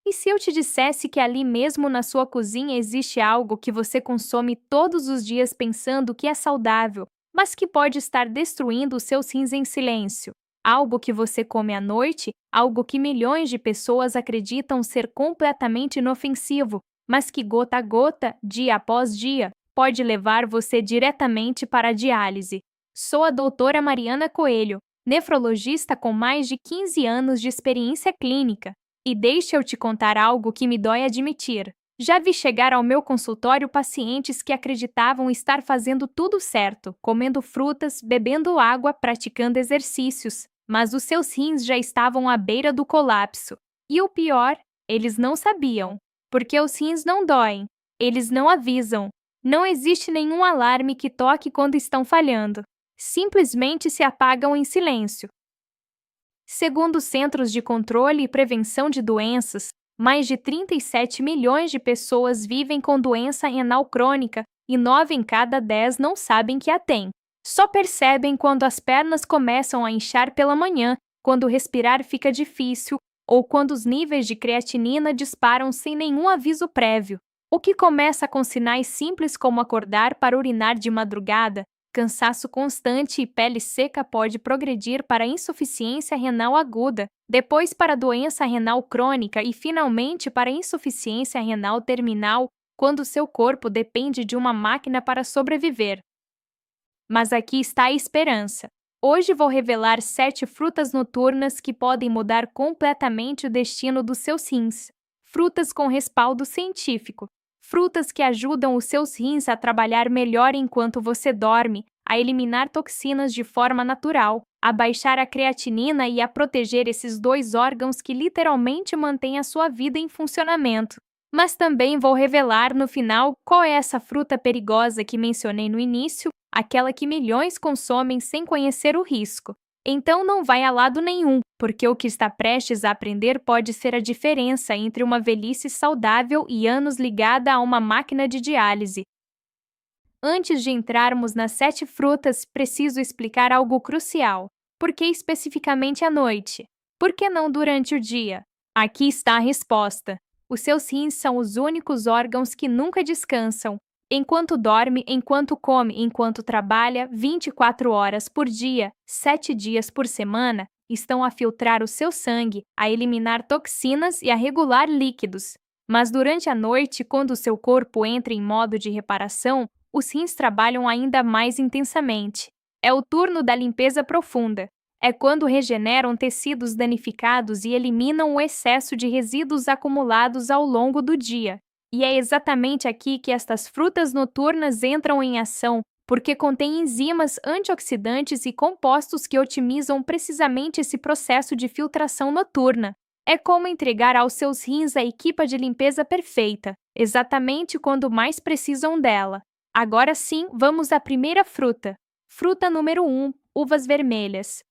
E se eu te dissesse que ali mesmo na sua cozinha existe algo que você consome todos os dias pensando que é saudável, mas que pode estar destruindo os seus rins em silêncio? Algo que você come à noite, algo que milhões de pessoas acreditam ser completamente inofensivo, mas que gota a gota, dia após dia, pode levar você diretamente para a diálise. Sou a doutora Mariana Coelho, nefrologista com mais de 15 anos de experiência clínica. E deixa eu te contar algo que me dói admitir. Já vi chegar ao meu consultório pacientes que acreditavam estar fazendo tudo certo, comendo frutas, bebendo água, praticando exercícios, mas os seus rins já estavam à beira do colapso. E o pior, eles não sabiam, porque os rins não doem, eles não avisam. Não existe nenhum alarme que toque quando estão falhando. Simplesmente se apagam em silêncio. Segundo os Centros de Controle e Prevenção de Doenças, mais de 37 milhões de pessoas vivem com doença renal crônica e 9 em cada 10 não sabem que a têm. Só percebem quando as pernas começam a inchar pela manhã, quando respirar fica difícil ou quando os níveis de creatinina disparam sem nenhum aviso prévio. O que começa com sinais simples como acordar para urinar de madrugada, cansaço constante e pele seca pode progredir para insuficiência renal aguda, depois para doença renal crônica e finalmente para insuficiência renal terminal, quando seu corpo depende de uma máquina para sobreviver. Mas aqui está a esperança. Hoje vou revelar 7 frutas noturnas que podem mudar completamente o destino dos seus rins. Frutas com respaldo científico. Frutas que ajudam os seus rins a trabalhar melhor enquanto você dorme, a eliminar toxinas de forma natural, a baixar a creatinina e a proteger esses dois órgãos que literalmente mantêm a sua vida em funcionamento. Mas também vou revelar no final qual é essa fruta perigosa que mencionei no início, aquela que milhões consomem sem conhecer o risco. Então não vai a lado nenhum, porque o que está prestes a aprender pode ser a diferença entre uma velhice saudável e anos ligada a uma máquina de diálise. Antes de entrarmos nas 7 frutas, preciso explicar algo crucial. Por que especificamente à noite? Por que não durante o dia? Aqui está a resposta. Os seus rins são os únicos órgãos que nunca descansam. Enquanto dorme, enquanto come, enquanto trabalha, 24 horas por dia, 7 dias por semana, estão a filtrar o seu sangue, a eliminar toxinas e a regular líquidos. Mas durante a noite, quando o seu corpo entra em modo de reparação, os rins trabalham ainda mais intensamente. É o turno da limpeza profunda. É quando regeneram tecidos danificados e eliminam o excesso de resíduos acumulados ao longo do dia. E é exatamente aqui que estas frutas noturnas entram em ação, porque contêm enzimas antioxidantes e compostos que otimizam precisamente esse processo de filtração noturna. É como entregar aos seus rins a equipa de limpeza perfeita, exatamente quando mais precisam dela. Agora sim, vamos à primeira fruta. Fruta número 1, uvas vermelhas.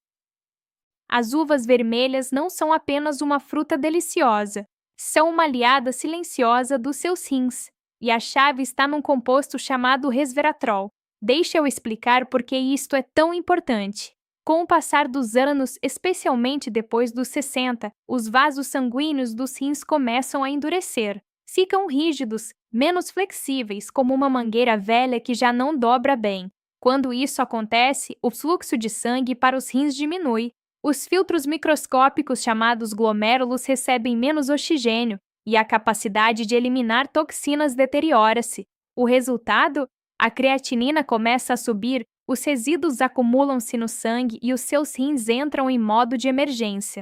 As uvas vermelhas não são apenas uma fruta deliciosa, são uma aliada silenciosa dos seus rins, e a chave está num composto chamado resveratrol. Deixa eu explicar por que isto é tão importante. Com o passar dos anos, especialmente depois dos 60, os vasos sanguíneos dos rins começam a endurecer. Ficam rígidos, menos flexíveis, como uma mangueira velha que já não dobra bem. Quando isso acontece, o fluxo de sangue para os rins diminui. Os filtros microscópicos chamados glomérulos recebem menos oxigênio e a capacidade de eliminar toxinas deteriora-se. O resultado? A creatinina começa a subir, os resíduos acumulam-se no sangue e os seus rins entram em modo de emergência.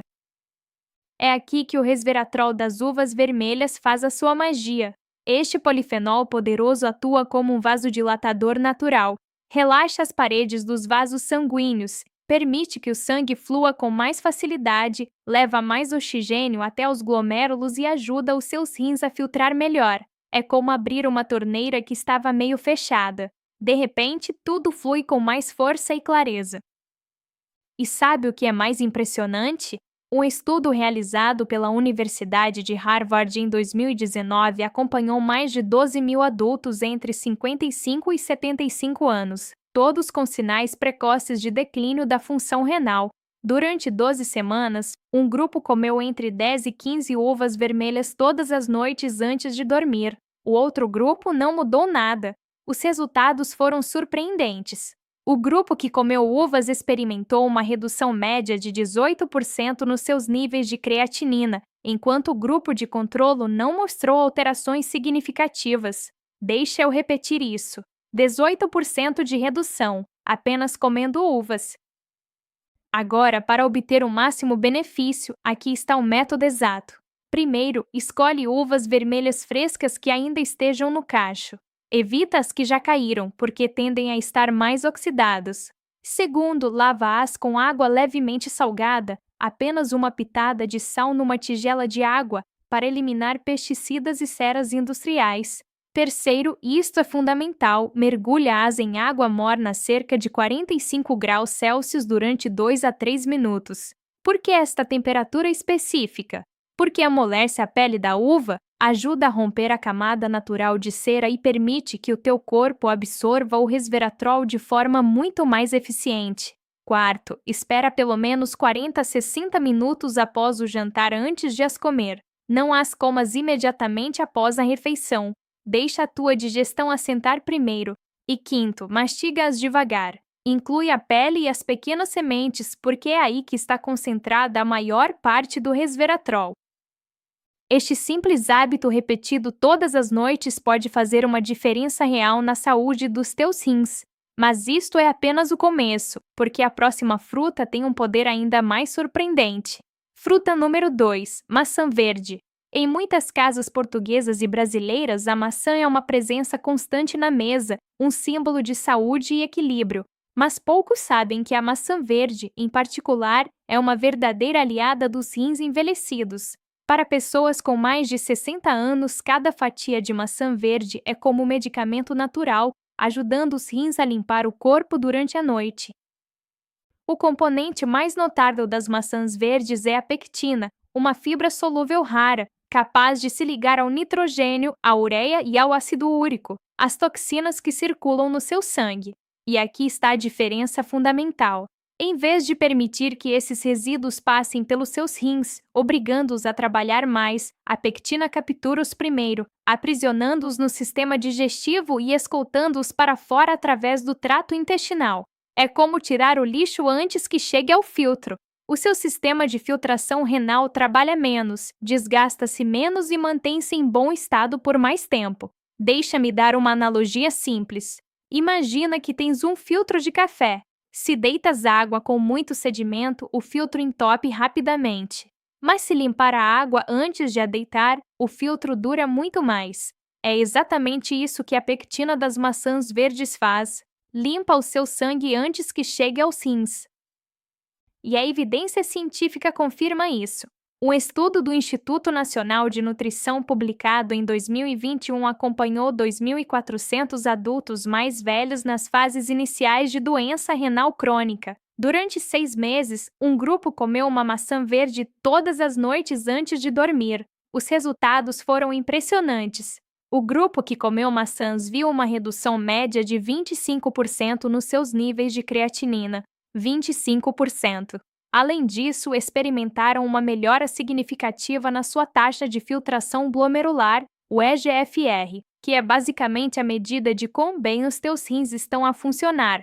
É aqui que o resveratrol das uvas vermelhas faz a sua magia. Este polifenol poderoso atua como um vasodilatador natural, relaxa as paredes dos vasos sanguíneos, permite que o sangue flua com mais facilidade, leva mais oxigênio até os glomérulos e ajuda os seus rins a filtrar melhor. É como abrir uma torneira que estava meio fechada. De repente, tudo flui com mais força e clareza. E sabe o que é mais impressionante? Um estudo realizado pela Universidade de Harvard em 2019 acompanhou mais de 12 mil adultos entre 55 e 75 anos, todos com sinais precoces de declínio da função renal. Durante 12 semanas, um grupo comeu entre 10 e 15 uvas vermelhas todas as noites antes de dormir. O outro grupo não mudou nada. Os resultados foram surpreendentes. O grupo que comeu uvas experimentou uma redução média de 18% nos seus níveis de creatinina, enquanto o grupo de controlo não mostrou alterações significativas. Deixa eu repetir isso: 18% de redução, apenas comendo uvas. Agora, para obter o máximo benefício, aqui está o método exato. Primeiro, escolhe uvas vermelhas frescas que ainda estejam no cacho. Evita as que já caíram, porque tendem a estar mais oxidadas. Segundo, lava-as com água levemente salgada, apenas uma pitada de sal numa tigela de água, para eliminar pesticidas e ceras industriais. Terceiro, e isto é fundamental, mergulha-as em água morna a cerca de 45 graus Celsius durante 2 a 3 minutos. Por que esta temperatura específica? Porque amolece a pele da uva, ajuda a romper a camada natural de cera e permite que o teu corpo absorva o resveratrol de forma muito mais eficiente. Quarto, espera pelo menos 40 a 60 minutos após o jantar antes de as comer. Não as comas imediatamente após a refeição. Deixa a tua digestão assentar primeiro. E quinto, mastiga-as devagar. Inclui a pele e as pequenas sementes, porque é aí que está concentrada a maior parte do resveratrol. Este simples hábito repetido todas as noites pode fazer uma diferença real na saúde dos teus rins. Mas isto é apenas o começo, porque a próxima fruta tem um poder ainda mais surpreendente. Fruta número 2, maçã verde. Em muitas casas portuguesas e brasileiras, a maçã é uma presença constante na mesa, um símbolo de saúde e equilíbrio. Mas poucos sabem que a maçã verde, em particular, é uma verdadeira aliada dos rins envelhecidos. Para pessoas com mais de 60 anos, cada fatia de maçã verde é como um medicamento natural, ajudando os rins a limpar o corpo durante a noite. O componente mais notável das maçãs verdes é a pectina, uma fibra solúvel rara, capaz de se ligar ao nitrogênio, à ureia e ao ácido úrico, as toxinas que circulam no seu sangue. E aqui está a diferença fundamental. Em vez de permitir que esses resíduos passem pelos seus rins, obrigando-os a trabalhar mais, a pectina captura-os primeiro, aprisionando-os no sistema digestivo e escoltando-os para fora através do trato intestinal. É como tirar o lixo antes que chegue ao filtro. O seu sistema de filtração renal trabalha menos, desgasta-se menos e mantém-se em bom estado por mais tempo. Deixa-me dar uma analogia simples. Imagina que tens um filtro de café. Se deitas água com muito sedimento, o filtro entope rapidamente. Mas se limpar a água antes de a deitar, o filtro dura muito mais. É exatamente isso que a pectina das maçãs verdes faz. Limpa o seu sangue antes que chegue aos rins. E a evidência científica confirma isso. Um estudo do Instituto Nacional de Nutrição publicado em 2021 acompanhou 2.400 adultos mais velhos nas fases iniciais de doença renal crônica. Durante 6 meses, um grupo comeu uma maçã verde todas as noites antes de dormir. Os resultados foram impressionantes. O grupo que comeu maçãs viu uma redução média de 25% nos seus níveis de creatinina. 25%. Além disso, experimentaram uma melhora significativa na sua taxa de filtração glomerular, o eGFR, que é basicamente a medida de quão bem os teus rins estão a funcionar.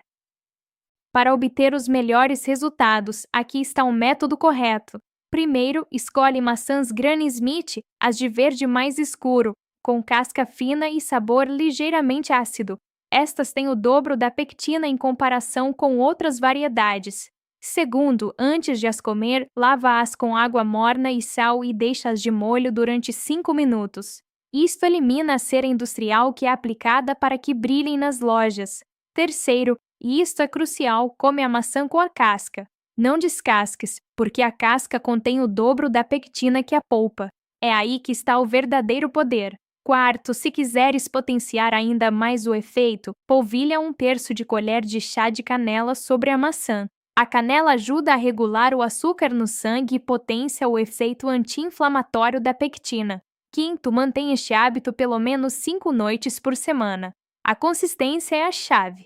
Para obter os melhores resultados, aqui está o método correto. Primeiro, escolhe maçãs Granny Smith, as de verde mais escuro, com casca fina e sabor ligeiramente ácido. Estas têm o dobro da pectina em comparação com outras variedades. Segundo, antes de as comer, lava-as com água morna e sal e deixa-as de molho durante 5 minutos. Isto elimina a cera industrial que é aplicada para que brilhem nas lojas. Terceiro, e isto é crucial, come a maçã com a casca. Não descasques, porque a casca contém o dobro da pectina que a polpa. É aí que está o verdadeiro poder. Quarto, se quiseres potenciar ainda mais o efeito, polvilha 1/3 de colher de chá de canela sobre a maçã. A canela ajuda a regular o açúcar no sangue e potencia o efeito anti-inflamatório da pectina. Quinto, mantém este hábito pelo menos 5 noites por semana. A consistência é a chave.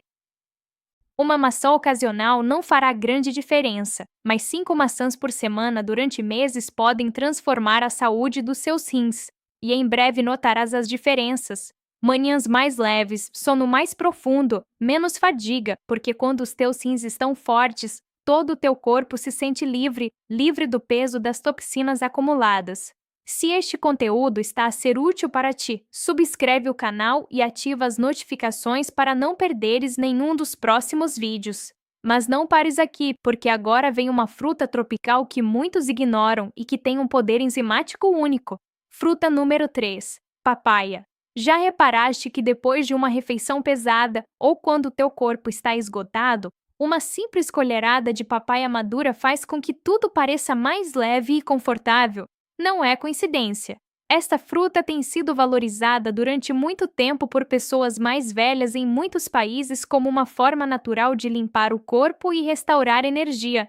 Uma maçã ocasional não fará grande diferença, mas 5 maçãs por semana durante meses podem transformar a saúde dos seus rins. E em breve notarás as diferenças. Manhãs mais leves, sono mais profundo, menos fadiga, porque quando os teus rins estão fortes, todo o teu corpo se sente livre, livre do peso das toxinas acumuladas. Se este conteúdo está a ser útil para ti, subscreve o canal e ativa as notificações para não perderes nenhum dos próximos vídeos. Mas não pares aqui, porque agora vem uma fruta tropical que muitos ignoram e que tem um poder enzimático único. Fruta número 3. Papaya. Já reparaste que depois de uma refeição pesada ou quando teu corpo está esgotado, uma simples colherada de papaya madura faz com que tudo pareça mais leve e confortável? Não é coincidência. Esta fruta tem sido valorizada durante muito tempo por pessoas mais velhas em muitos países como uma forma natural de limpar o corpo e restaurar energia.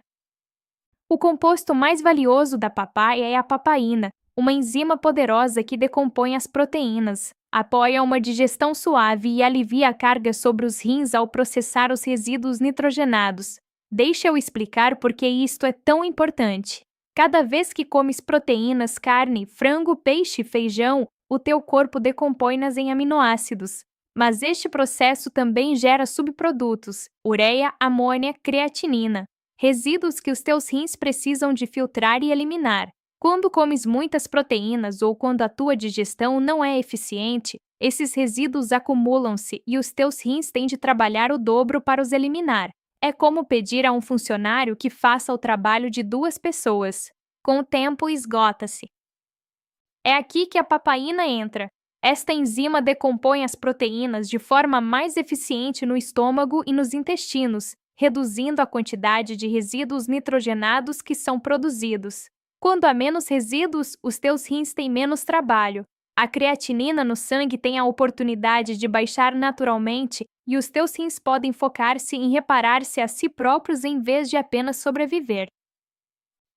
O composto mais valioso da papaya é a papaína, uma enzima poderosa que decompõe as proteínas, apoia uma digestão suave e alivia a carga sobre os rins ao processar os resíduos nitrogenados. Deixa eu explicar por que isto é tão importante. Cada vez que comes proteínas, carne, frango, peixe, feijão, o teu corpo decompõe-nas em aminoácidos. Mas este processo também gera subprodutos, ureia, amônia, creatinina, resíduos que os teus rins precisam de filtrar e eliminar. Quando comes muitas proteínas ou quando a tua digestão não é eficiente, esses resíduos acumulam-se e os teus rins têm de trabalhar o dobro para os eliminar. É como pedir a um funcionário que faça o trabalho de 2 pessoas. Com o tempo, esgota-se. É aqui que a papaína entra. Esta enzima decompõe as proteínas de forma mais eficiente no estômago e nos intestinos, reduzindo a quantidade de resíduos nitrogenados que são produzidos. Quando há menos resíduos, os teus rins têm menos trabalho. A creatinina no sangue tem a oportunidade de baixar naturalmente e os teus rins podem focar-se em reparar-se a si próprios em vez de apenas sobreviver.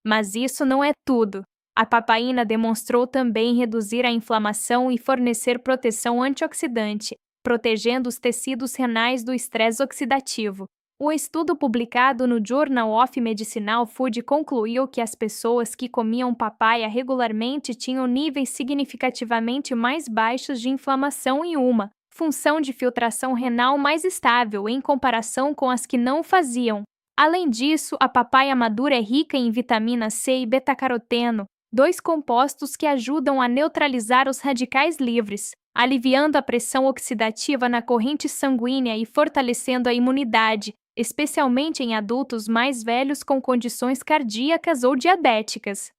Mas isso não é tudo. A papaína demonstrou também reduzir a inflamação e fornecer proteção antioxidante, protegendo os tecidos renais do estresse oxidativo. Um estudo publicado no Journal of Medicinal Food concluiu que as pessoas que comiam papaya regularmente tinham níveis significativamente mais baixos de inflamação e uma função de filtração renal mais estável em comparação com as que não o faziam. Além disso, a papaya madura é rica em vitamina C e beta-caroteno, 2 compostos que ajudam a neutralizar os radicais livres, aliviando a pressão oxidativa na corrente sanguínea e fortalecendo a imunidade, especialmente em adultos mais velhos com condições cardíacas ou diabéticas.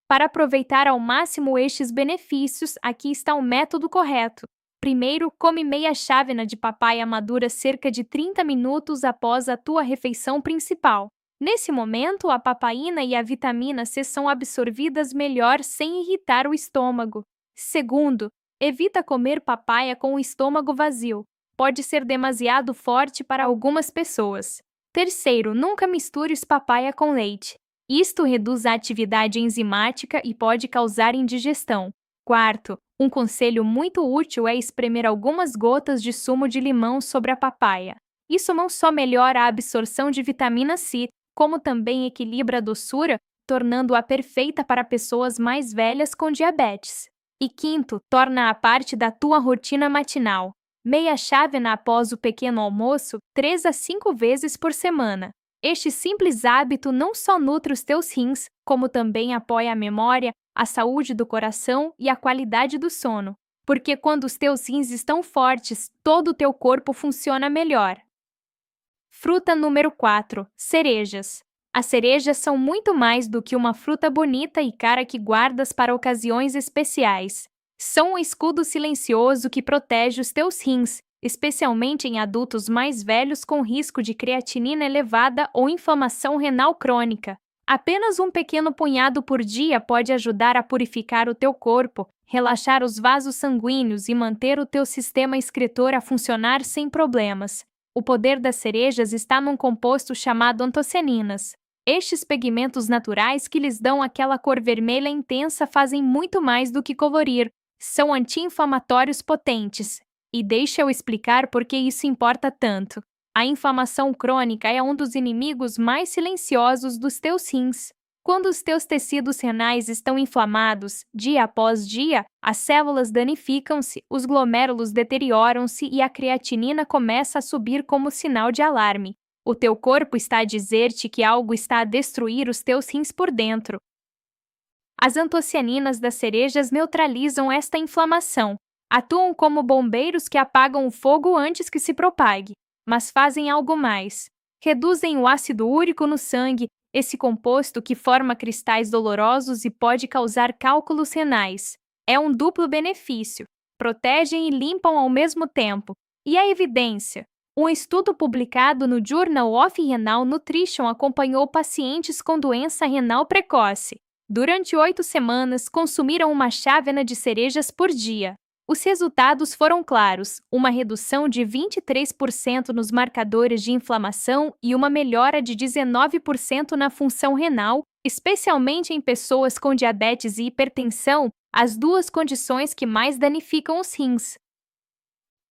Para aproveitar ao máximo estes benefícios, aqui está o método correto. Primeiro, come meia chávena de papaya madura cerca de 30 minutos após a tua refeição principal. Nesse momento, a papaína e a vitamina C são absorvidas melhor sem irritar o estômago. Segundo, evita comer papaya com o estômago vazio. Pode ser demasiado forte para algumas pessoas. Terceiro, nunca mistures papaya com leite. Isto reduz a atividade enzimática e pode causar indigestão. Quarto, um conselho muito útil é espremer algumas gotas de sumo de limão sobre a papaya. Isso não só melhora a absorção de vitamina C, como também equilibra a doçura, tornando-a perfeita para pessoas mais velhas com diabetes. E quinto, torna-a parte da tua rotina matinal. Meia chávena após o pequeno almoço, 3 a 5 vezes por semana. Este simples hábito não só nutre os teus rins, como também apoia a memória, a saúde do coração e a qualidade do sono. Porque quando os teus rins estão fortes, todo o teu corpo funciona melhor. Fruta número 4. Cerejas. As cerejas são muito mais do que uma fruta bonita e cara que guardas para ocasiões especiais. São um escudo silencioso que protege os teus rins, especialmente em adultos mais velhos com risco de creatinina elevada ou inflamação renal crônica. Apenas um pequeno punhado por dia pode ajudar a purificar o teu corpo, relaxar os vasos sanguíneos e manter o teu sistema excretor a funcionar sem problemas. O poder das cerejas está num composto chamado antocianinas. Estes pigmentos naturais que lhes dão aquela cor vermelha intensa fazem muito mais do que colorir. São anti-inflamatórios potentes. E deixa eu explicar por que isso importa tanto. A inflamação crônica é um dos inimigos mais silenciosos dos teus rins. Quando os teus tecidos renais estão inflamados, dia após dia, as células danificam-se, os glomérulos deterioram-se e a creatinina começa a subir como sinal de alarme. O teu corpo está a dizer-te que algo está a destruir os teus rins por dentro. As antocianinas das cerejas neutralizam esta inflamação. Atuam como bombeiros que apagam o fogo antes que se propague, mas fazem algo mais. Reduzem o ácido úrico no sangue, esse composto que forma cristais dolorosos e pode causar cálculos renais. É um duplo benefício. Protegem e limpam ao mesmo tempo. E a evidência? Um estudo publicado no Journal of Renal Nutrition acompanhou pacientes com doença renal precoce. Durante 8 semanas, consumiram uma chávena de cerejas por dia. Os resultados foram claros: uma redução de 23% nos marcadores de inflamação e uma melhora de 19% na função renal, especialmente em pessoas com diabetes e hipertensão, as duas condições que mais danificam os rins.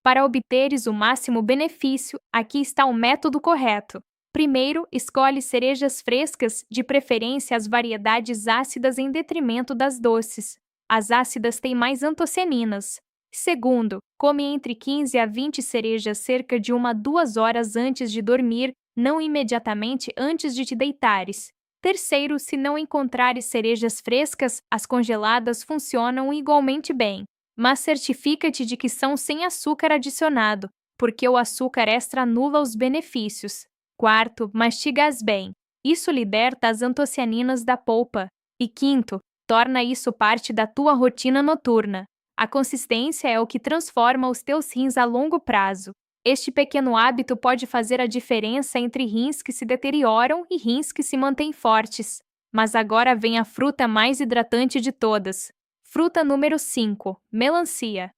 Para obteres o máximo benefício, aqui está o método correto. Primeiro, escolhe cerejas frescas, de preferência as variedades ácidas em detrimento das doces. As ácidas têm mais antocianinas. Segundo, come entre 15 a 20 cerejas cerca de 1 a 2 horas antes de dormir, não imediatamente antes de te deitares. Terceiro, se não encontrares cerejas frescas, as congeladas funcionam igualmente bem. Mas certifica-te de que são sem açúcar adicionado, porque o açúcar extra anula os benefícios. Quarto, mastiga-as bem. Isso liberta as antocianinas da polpa. E quinto, torna isso parte da tua rotina noturna. A consistência é o que transforma os teus rins a longo prazo. Este pequeno hábito pode fazer a diferença entre rins que se deterioram e rins que se mantêm fortes. Mas agora vem a fruta mais hidratante de todas. Fruta número 5, melancia.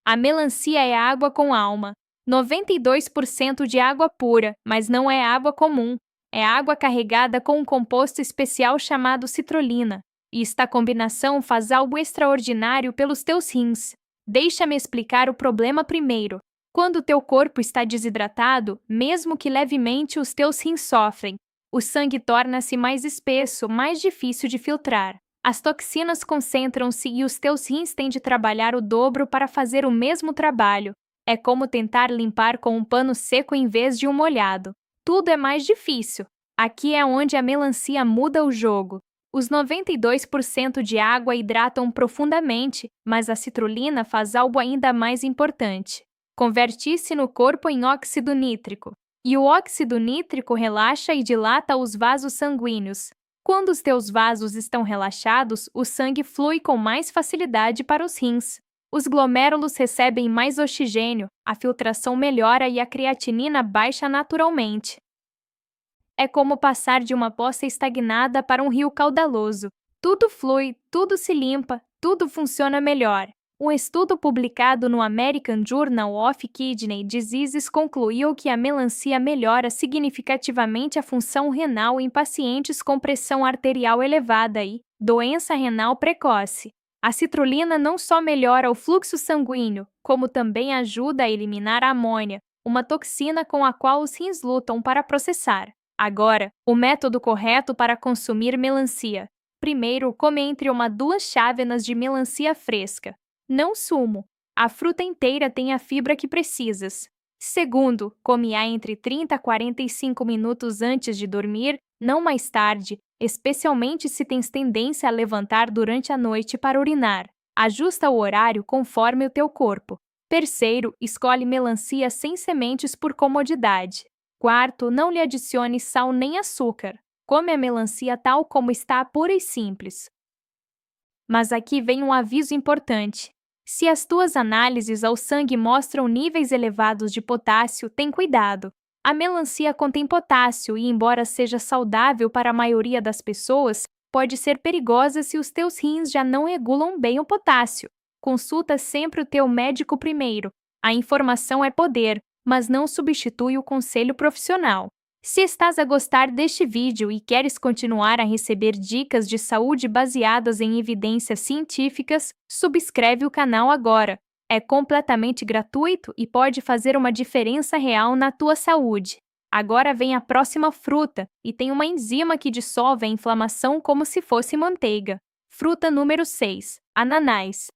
A melancia é água com alma. 92% de água pura, mas não é água comum. É água carregada com um composto especial chamado citrulina. E esta combinação faz algo extraordinário pelos teus rins. Deixa-me explicar o problema primeiro. Quando teu corpo está desidratado, mesmo que levemente, os teus rins sofrem. O sangue torna-se mais espesso, mais difícil de filtrar. As toxinas concentram-se e os teus rins têm de trabalhar o dobro para fazer o mesmo trabalho. É como tentar limpar com um pano seco em vez de um molhado. Tudo é mais difícil. Aqui é onde a melancia muda o jogo. Os 92% de água hidratam profundamente, mas a citrulina faz algo ainda mais importante. Converte-se no corpo em óxido nítrico. E o óxido nítrico relaxa e dilata os vasos sanguíneos. Quando os teus vasos estão relaxados, o sangue flui com mais facilidade para os rins. Os glomérulos recebem mais oxigênio, a filtração melhora e a creatinina baixa naturalmente. É como passar de uma poça estagnada para um rio caudaloso. Tudo flui, tudo se limpa, tudo funciona melhor. Um estudo publicado no American Journal of Kidney Diseases concluiu que a melancia melhora significativamente a função renal em pacientes com pressão arterial elevada e doença renal precoce. A citrulina não só melhora o fluxo sanguíneo, como também ajuda a eliminar a amônia, uma toxina com a qual os rins lutam para processar. Agora, o método correto para consumir melancia. Primeiro, come entre 1 a 2 chávenas de melancia fresca. Não sumo. A fruta inteira tem a fibra que precisas. Segundo, come-a entre 30 a 45 minutos antes de dormir, não mais tarde, especialmente se tens tendência a levantar durante a noite para urinar. Ajusta o horário conforme o teu corpo. Terceiro, escolhe melancia sem sementes por comodidade. Quarto, não lhe adicione sal nem açúcar. Come a melancia tal como está, pura e simples. Mas aqui vem um aviso importante. Se as tuas análises ao sangue mostram níveis elevados de potássio, tem cuidado. A melancia contém potássio e, embora seja saudável para a maioria das pessoas, pode ser perigosa se os teus rins já não regulam bem o potássio. Consulta sempre o teu médico primeiro. A informação é poder, mas não substitui o conselho profissional. Se estás a gostar deste vídeo e queres continuar a receber dicas de saúde baseadas em evidências científicas, subscreve o canal agora. É completamente gratuito e pode fazer uma diferença real na tua saúde. Agora vem a próxima fruta, e tem uma enzima que dissolve a inflamação como se fosse manteiga. Fruta número 6, ananás.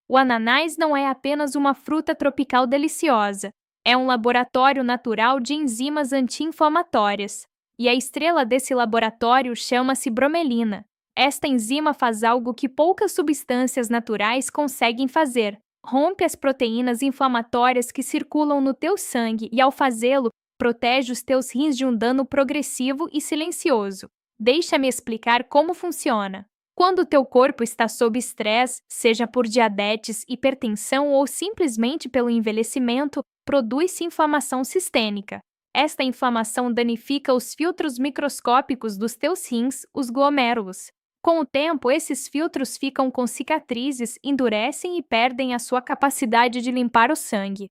O ananás não é apenas uma fruta tropical deliciosa, é um laboratório natural de enzimas anti-inflamatórias. E a estrela desse laboratório chama-se bromelina. Esta enzima faz algo que poucas substâncias naturais conseguem fazer. Rompe as proteínas inflamatórias que circulam no teu sangue e, ao fazê-lo, protege os teus rins de um dano progressivo e silencioso. Deixa-me explicar como funciona. Quando o teu corpo está sob estresse, seja por diabetes, hipertensão ou simplesmente pelo envelhecimento, produz-se inflamação sistêmica. Esta inflamação danifica os filtros microscópicos dos teus rins, os glomérulos. Com o tempo, esses filtros ficam com cicatrizes, endurecem e perdem a sua capacidade de limpar o sangue.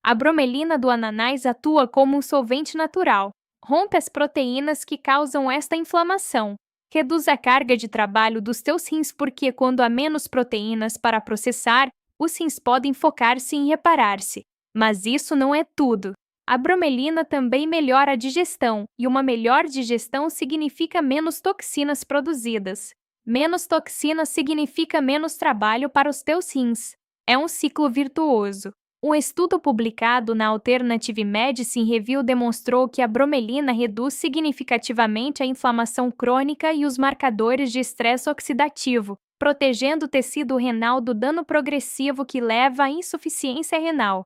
A bromelina do ananás atua como um solvente natural, rompe as proteínas que causam esta inflamação, reduz a carga de trabalho dos teus rins porque, quando há menos proteínas para processar, os rins podem focar-se em reparar-se. Mas isso não é tudo. A bromelina também melhora a digestão, e uma melhor digestão significa menos toxinas produzidas. Menos toxinas significa menos trabalho para os teus rins. É um ciclo virtuoso. Um estudo publicado na Alternative Medicine Review demonstrou que a bromelina reduz significativamente a inflamação crônica e os marcadores de estresse oxidativo, protegendo o tecido renal do dano progressivo que leva à insuficiência renal.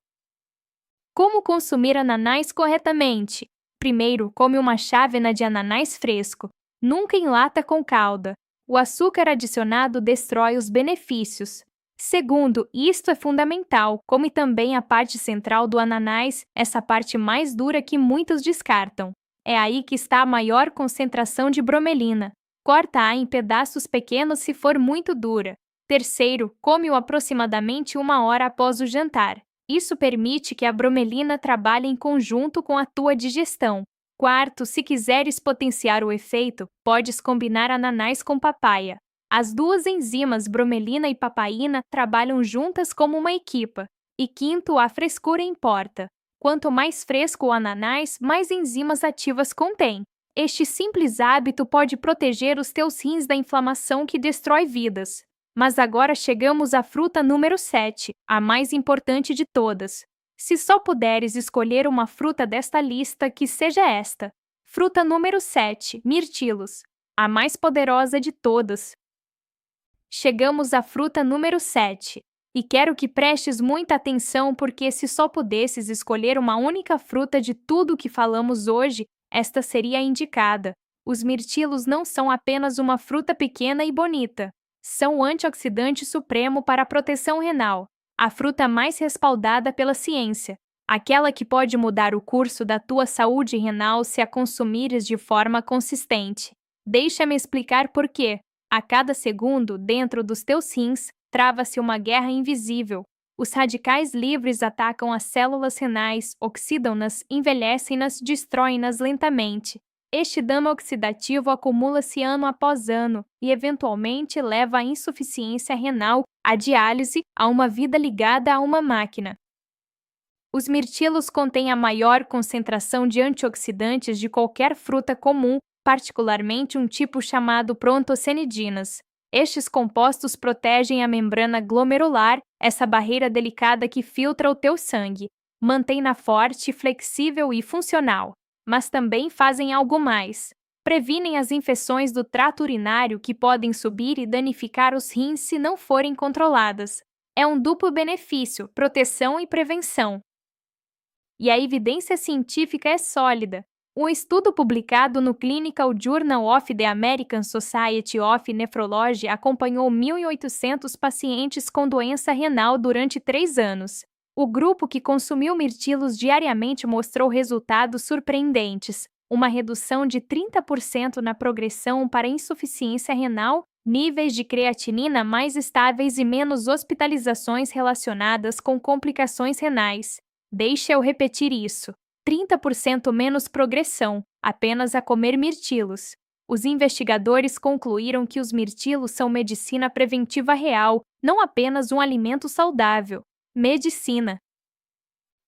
Como consumir ananás corretamente? Primeiro, come uma chávena de ananás fresco. Nunca em lata com calda. O açúcar adicionado destrói os benefícios. Segundo, isto é fundamental, come também a parte central do ananás, essa parte mais dura que muitos descartam. É aí que está a maior concentração de bromelina. Corta-a em pedaços pequenos se for muito dura. Terceiro, come-o aproximadamente 1 hora após o jantar. Isso permite que a bromelina trabalhe em conjunto com a tua digestão. Quarto, se quiseres potenciar o efeito, podes combinar ananás com papaya. As duas enzimas bromelina e papaina trabalham juntas como uma equipa. E quinto, a frescura importa. Quanto mais fresco o ananás, mais enzimas ativas contém. Este simples hábito pode proteger os teus rins da inflamação que destrói vidas. Mas agora chegamos à fruta número 7, a mais importante de todas. Se só puderes escolher uma fruta desta lista, que seja esta. Fruta número 7, mirtilos, a mais poderosa de todas. Chegamos à fruta número 7. E quero que prestes muita atenção porque se só pudesses escolher uma única fruta de tudo o que falamos hoje, esta seria a indicada. Os mirtilos não são apenas uma fruta pequena e bonita. São o antioxidante supremo para a proteção renal, a fruta mais respaldada pela ciência, aquela que pode mudar o curso da tua saúde renal se a consumires de forma consistente. Deixa-me explicar por quê. A cada segundo, dentro dos teus rins, trava-se uma guerra invisível. Os radicais livres atacam as células renais, oxidam-nas, envelhecem-nas, destroem-nas lentamente. Este dano oxidativo acumula-se ano após ano e, eventualmente, leva à insuficiência renal, à diálise, a uma vida ligada a uma máquina. Os mirtilos contêm a maior concentração de antioxidantes de qualquer fruta comum, particularmente um tipo chamado proantocenidinas. Estes compostos protegem a membrana glomerular, essa barreira delicada que filtra o teu sangue, mantém-na forte, flexível e funcional. Mas também fazem algo mais. Previnem as infecções do trato urinário que podem subir e danificar os rins se não forem controladas. É um duplo benefício, proteção e prevenção. E a evidência científica é sólida. Um estudo publicado no Clinical Journal of the American Society of Nephrology acompanhou 1.800 pacientes com doença renal durante 3 anos. O grupo que consumiu mirtilos diariamente mostrou resultados surpreendentes, uma redução de 30% na progressão para insuficiência renal, níveis de creatinina mais estáveis e menos hospitalizações relacionadas com complicações renais. Deixa eu repetir isso. 30% menos progressão, apenas a comer mirtilos. Os investigadores concluíram que os mirtilos são medicina preventiva real, não apenas um alimento saudável. Medicina.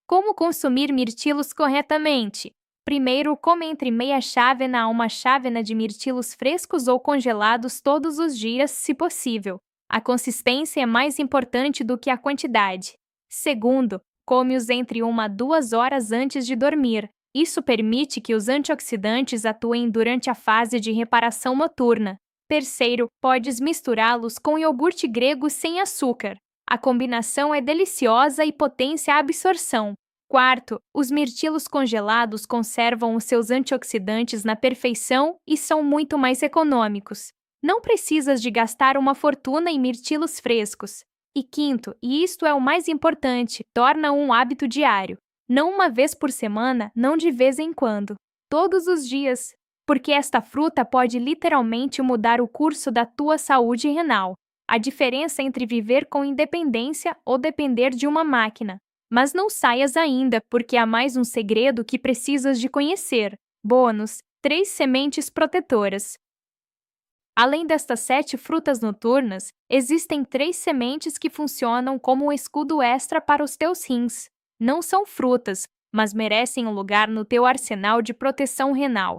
Como consumir mirtilos corretamente? Primeiro, come entre meia chávena a uma chávena de mirtilos frescos ou congelados todos os dias, se possível. A consistência é mais importante do que a quantidade. Segundo, come-os entre 1 a 2 horas antes de dormir. Isso permite que os antioxidantes atuem durante a fase de reparação noturna. Terceiro, podes misturá-los com iogurte grego sem açúcar. A combinação é deliciosa e potencia a absorção. Quarto, os mirtilos congelados conservam os seus antioxidantes na perfeição e são muito mais econômicos. Não precisas de gastar uma fortuna em mirtilos frescos. E quinto, e isto é o mais importante, torna um hábito diário. Não uma vez por semana, não de vez em quando. Todos os dias. Porque esta fruta pode literalmente mudar o curso da tua saúde renal. A diferença entre viver com independência ou depender de uma máquina. Mas não saias ainda, porque há mais um segredo que precisas de conhecer. Bônus: 3 sementes protetoras. Além destas 7 frutas noturnas, existem 3 sementes que funcionam como um escudo extra para os teus rins. Não são frutas, mas merecem um lugar no teu arsenal de proteção renal.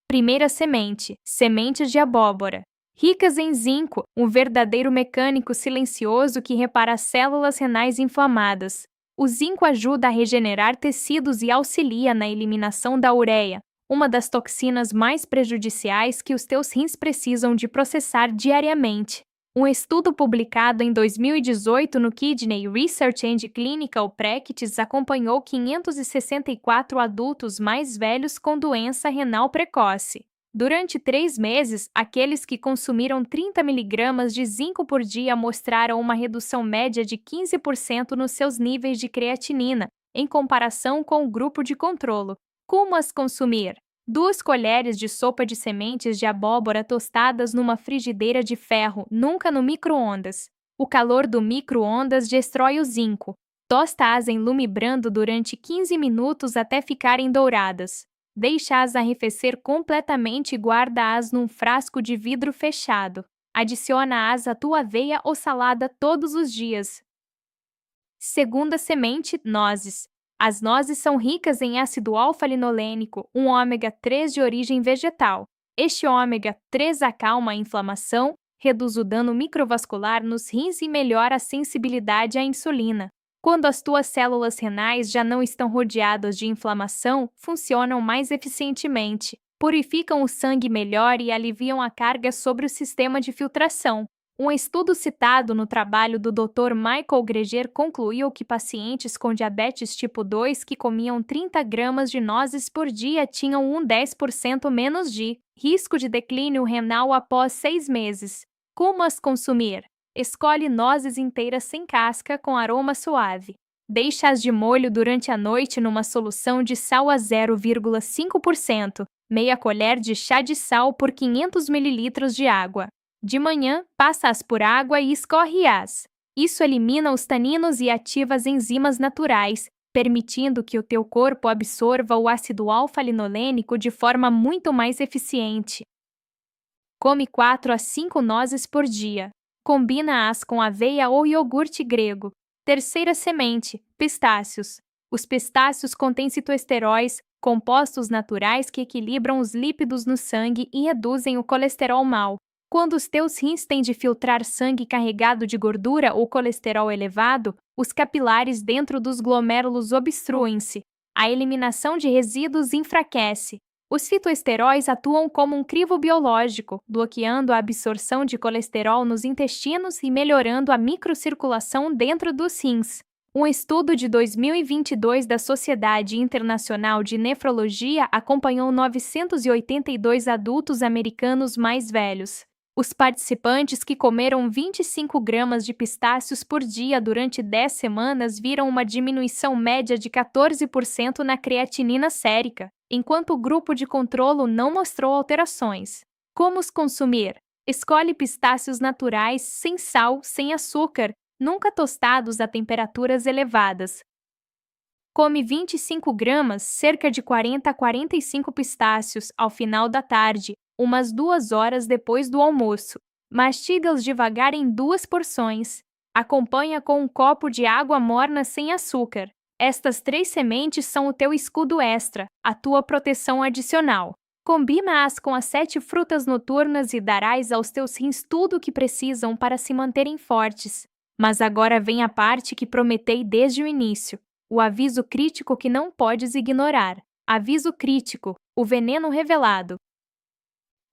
Primeira semente: sementes de abóbora. Ricas em zinco, um verdadeiro mecânico silencioso que repara as células renais inflamadas. O zinco ajuda a regenerar tecidos e auxilia na eliminação da ureia, uma das toxinas mais prejudiciais que os teus rins precisam de processar diariamente. Um estudo publicado em 2018 no Kidney Research and Clinical Practice acompanhou 564 adultos mais velhos com doença renal precoce. Durante 3 meses, aqueles que consumiram 30 mg de zinco por dia mostraram uma redução média de 15% nos seus níveis de creatinina, em comparação com o grupo de controlo. Como as consumir? 2 colheres de sopa de sementes de abóbora tostadas numa frigideira de ferro, nunca no micro-ondas. O calor do micro-ondas destrói o zinco. Tosta-as em lume brando durante 15 minutos até ficarem douradas. Deixa-as arrefecer completamente e guarda-as num frasco de vidro fechado. Adiciona-as à tua aveia ou salada todos os dias. Segunda semente: nozes. As nozes são ricas em ácido alfa-linolênico, um ômega 3 de origem vegetal. Este ômega 3 acalma a inflamação, reduz o dano microvascular nos rins e melhora a sensibilidade à insulina. Quando as tuas células renais já não estão rodeadas de inflamação, funcionam mais eficientemente, purificam o sangue melhor e aliviam a carga sobre o sistema de filtração. Um estudo citado no trabalho do Dr. Michael Greger concluiu que pacientes com diabetes tipo 2 que comiam 30 gramas de nozes por dia tinham 10% menos de risco de declínio renal após 6 meses. Como as consumir? Escolhe nozes inteiras sem casca com aroma suave. Deixa-as de molho durante a noite numa solução de sal a 0,5%, meia colher de chá de sal por 500 ml de água. De manhã, passa-as por água e escorre-as. Isso elimina os taninos e ativa as enzimas naturais, permitindo que o teu corpo absorva o ácido alfa-linolênico de forma muito mais eficiente. Come 4 a 5 nozes por dia. Combina-as com aveia ou iogurte grego. Terceira semente: pistácios. Os pistácios contêm citoesteróis, compostos naturais que equilibram os lípidos no sangue e reduzem o colesterol mau. Quando os teus rins têm de filtrar sangue carregado de gordura ou colesterol elevado, os capilares dentro dos glomérulos obstruem-se. A eliminação de resíduos enfraquece. Os fitoesteróis atuam como um crivo biológico, bloqueando a absorção de colesterol nos intestinos e melhorando a microcirculação dentro dos rins. Um estudo de 2022 da Sociedade Internacional de Nefrologia acompanhou 982 adultos americanos mais velhos. Os participantes que comeram 25 gramas de pistácios por dia durante 10 semanas viram uma diminuição média de 14% na creatinina sérica, enquanto o grupo de controlo não mostrou alterações. Como os consumir? Escolhe pistácios naturais, sem sal, sem açúcar, nunca tostados a temperaturas elevadas. Come 25 gramas, cerca de 40 a 45 pistácios, ao final da tarde, umas 2 horas depois do almoço. Mastiga-os devagar em 2 porções. Acompanha com um copo de água morna sem açúcar. Estas 3 sementes são o teu escudo extra, a tua proteção adicional. Combina-as com as 7 frutas noturnas e darás aos teus rins tudo o que precisam para se manterem fortes. Mas agora vem a parte que prometei desde o início, o aviso crítico que não podes ignorar. Aviso crítico, o veneno revelado.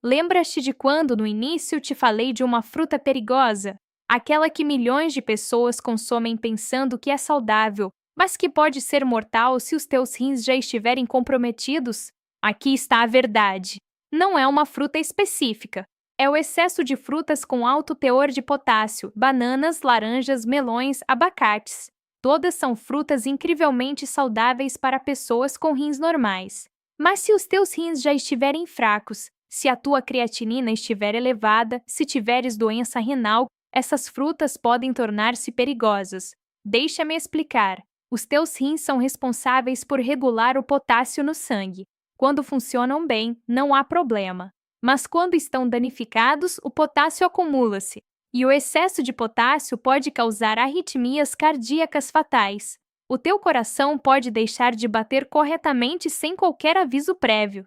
Lembras-te de quando, no início, te falei de uma fruta perigosa? Aquela que milhões de pessoas consomem pensando que é saudável, mas que pode ser mortal se os teus rins já estiverem comprometidos? Aqui está a verdade. Não é uma fruta específica. É o excesso de frutas com alto teor de potássio, bananas, laranjas, melões, abacates. Todas são frutas incrivelmente saudáveis para pessoas com rins normais. Mas se os teus rins já estiverem fracos, se a tua creatinina estiver elevada, se tiveres doença renal, essas frutas podem tornar-se perigosas. Deixa-me explicar. Os teus rins são responsáveis por regular o potássio no sangue. Quando funcionam bem, não há problema. Mas quando estão danificados, o potássio acumula-se. E o excesso de potássio pode causar arritmias cardíacas fatais. O teu coração pode deixar de bater corretamente sem qualquer aviso prévio.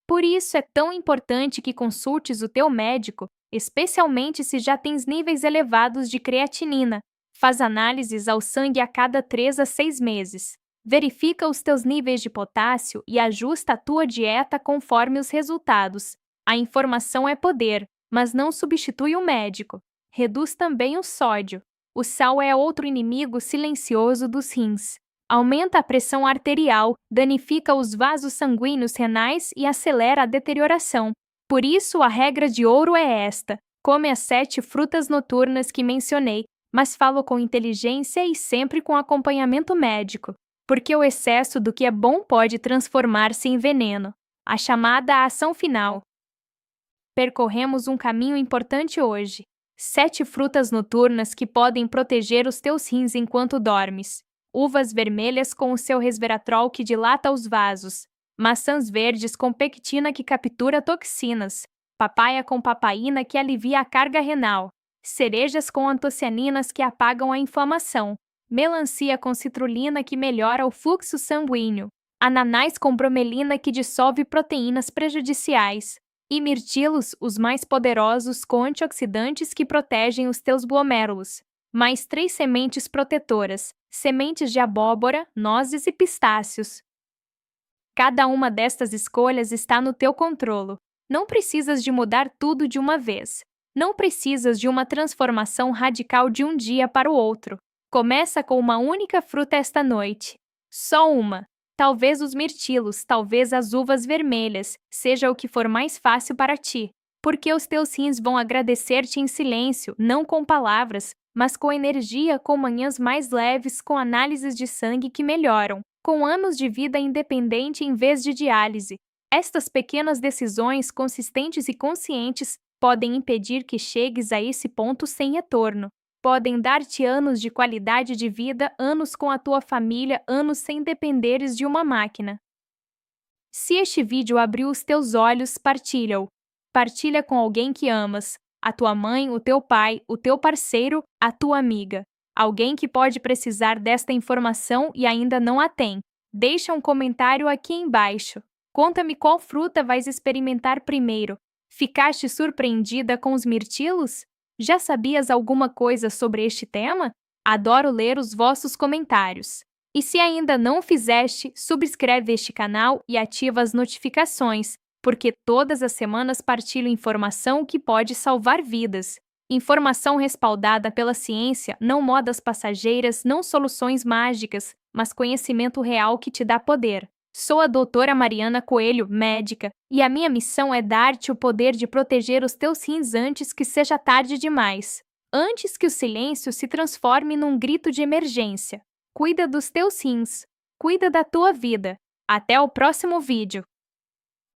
Por isso é tão importante que consultes o teu médico, especialmente se já tens níveis elevados de creatinina. Faz análises ao sangue a cada 3 a 6 meses. Verifica os teus níveis de potássio e ajusta a tua dieta conforme os resultados. A informação é poder, mas não substitui o médico. Reduz também o sódio. O sal é outro inimigo silencioso dos rins. Aumenta a pressão arterial, danifica os vasos sanguíneos renais e acelera a deterioração. Por isso, a regra de ouro é esta: come as 7 frutas noturnas que mencionei, mas falo com inteligência e sempre com acompanhamento médico, porque o excesso do que é bom pode transformar-se em veneno. A chamada ação final. Percorremos um caminho importante hoje. 7 frutas noturnas que podem proteger os teus rins enquanto dormes. Uvas vermelhas com o seu resveratrol que dilata os vasos. Maçãs verdes com pectina que captura toxinas. Papaya com papaína que alivia a carga renal. Cerejas com antocianinas que apagam a inflamação. Melancia com citrulina que melhora o fluxo sanguíneo. Ananás com bromelina que dissolve proteínas prejudiciais. E mirtilos, os mais poderosos com antioxidantes que protegem os teus glomérulos. Mais 3 sementes protetoras, sementes de abóbora, nozes e pistácios. Cada uma destas escolhas está no teu controle. Não precisas de mudar tudo de uma vez. Não precisas de uma transformação radical de um dia para o outro. Começa com uma única fruta esta noite. Só uma. Talvez os mirtilos, talvez as uvas vermelhas, seja o que for mais fácil para ti. Porque os teus rins vão agradecer-te em silêncio, não com palavras, mas com energia, com manhãs mais leves, com análises de sangue que melhoram, com anos de vida independente em vez de diálise. Estas pequenas decisões consistentes e conscientes podem impedir que chegues a esse ponto sem retorno. Podem dar-te anos de qualidade de vida, anos com a tua família, anos sem dependeres de uma máquina. Se este vídeo abriu os teus olhos, partilha-o. Partilha com alguém que amas. A tua mãe, o teu pai, o teu parceiro, a tua amiga. Alguém que pode precisar desta informação e ainda não a tem. Deixa um comentário aqui embaixo. Conta-me qual fruta vais experimentar primeiro. Ficaste surpreendida com os mirtilos? Já sabias alguma coisa sobre este tema? Adoro ler os vossos comentários. E se ainda não fizeste, subscreve este canal e ativa as notificações, porque todas as semanas partilho informação que pode salvar vidas. Informação respaldada pela ciência, não modas passageiras, não soluções mágicas, mas conhecimento real que te dá poder. Sou a doutora Mariana Coelho, médica, e a minha missão é dar-te o poder de proteger os teus rins antes que seja tarde demais. Antes que o silêncio se transforme num grito de emergência. Cuida dos teus rins. Cuida da tua vida. Até o próximo vídeo.